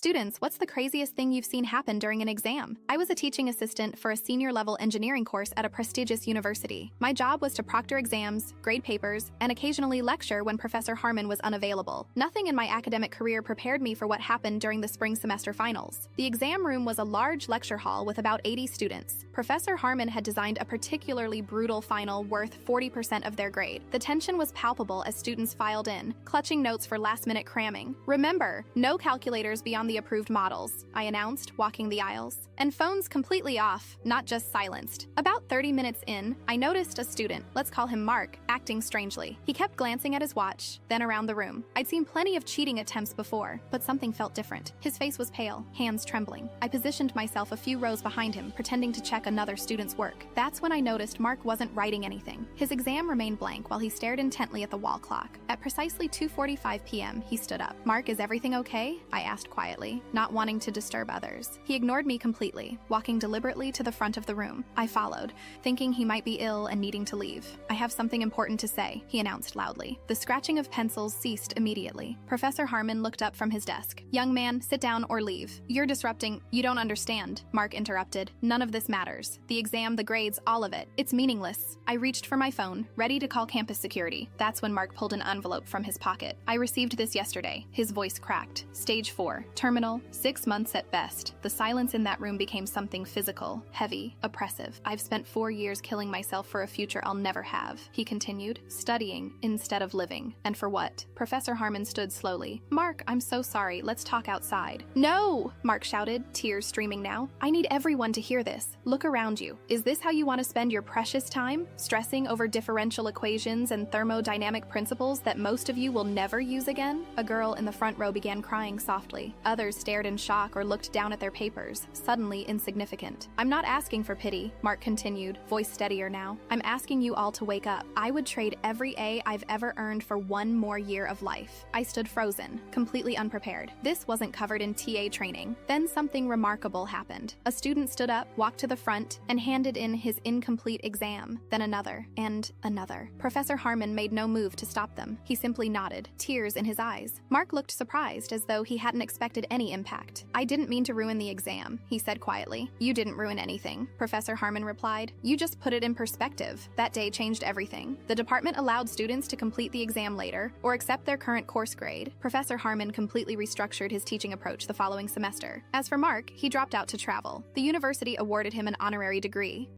Students, what's the craziest thing you've seen happen during an exam? I was a teaching assistant for a senior-level engineering course at a prestigious university. My job was to proctor exams, grade papers, and occasionally lecture when Professor Harmon was unavailable. Nothing in my academic career prepared me for what happened during the spring semester finals. The exam room was a large lecture hall with about 80 students. Professor Harmon had designed a particularly brutal final worth 40% of their grade. The tension was palpable as students filed in, clutching notes for last-minute cramming. Remember, no calculators beyond the approved models, I announced, walking the aisles. And phones completely off, not just silenced. About 30 minutes in, I noticed a student, let's call him Mark, acting strangely. He kept glancing at his watch, then around the room. I'd seen plenty of cheating attempts before, but something felt different. His face was pale, hands trembling. I positioned myself a few rows behind him, pretending to check another student's work. That's when I noticed Mark wasn't writing anything. His exam remained blank while he stared intently at the wall clock. At precisely 2:45 p.m., he stood up. "Mark, is everything okay?" I asked quietly, not wanting to disturb others. He ignored me completely, walking deliberately to the front of the room. I followed, thinking he might be ill and needing to leave. "I have something important to say," he announced loudly. The scratching of pencils ceased immediately. Professor Harmon looked up from his desk. "Young man, sit down or leave. You're disrupting—" "You don't understand," Mark interrupted. "None of this matters. The exam, the grades, all of it. It's meaningless." I reached for my phone, ready to call campus security. That's when Mark pulled an envelope from his pocket. "I received this yesterday." His voice cracked. "Stage 4. Terminal. 6 months at best." The silence in that room became something physical, heavy, oppressive. "I've spent 4 years killing myself for a future I'll never have," he continued, "studying instead of living. And for what?" Professor Harmon stood slowly. "Mark, I'm so sorry. Let's talk outside." "No!" Mark shouted, tears streaming now. "I need everyone to hear this. Look around you. Is this how you want to spend your precious time? Stressing over differential equations and thermodynamic principles that most of you will never use again?" A girl in the front row began crying softly. Others stared in shock or looked down at their papers, suddenly insignificant. "I'm not asking for pity," Mark continued, voice steadier now. "I'm asking you all to wake up. I would trade every A I've ever earned for one more year of life." I stood frozen, completely unprepared. This wasn't covered in TA training. Then something remarkable happened. A student stood up, walked to the front, and handed in his incomplete exam. Then another, and another. Professor Harmon made no move to stop them. He simply nodded, tears in his eyes. Mark looked surprised, as though he hadn't expected any impact. "I didn't mean to ruin the exam," he said quietly. "You didn't ruin anything," Professor Harmon replied. "You just put it in perspective." That day changed everything. The department allowed students to complete the exam later, or accept their current course grade. Professor Harmon completely restructured his teaching approach the following semester. As for Mark, he dropped out to travel. The university awarded him an honorary degree.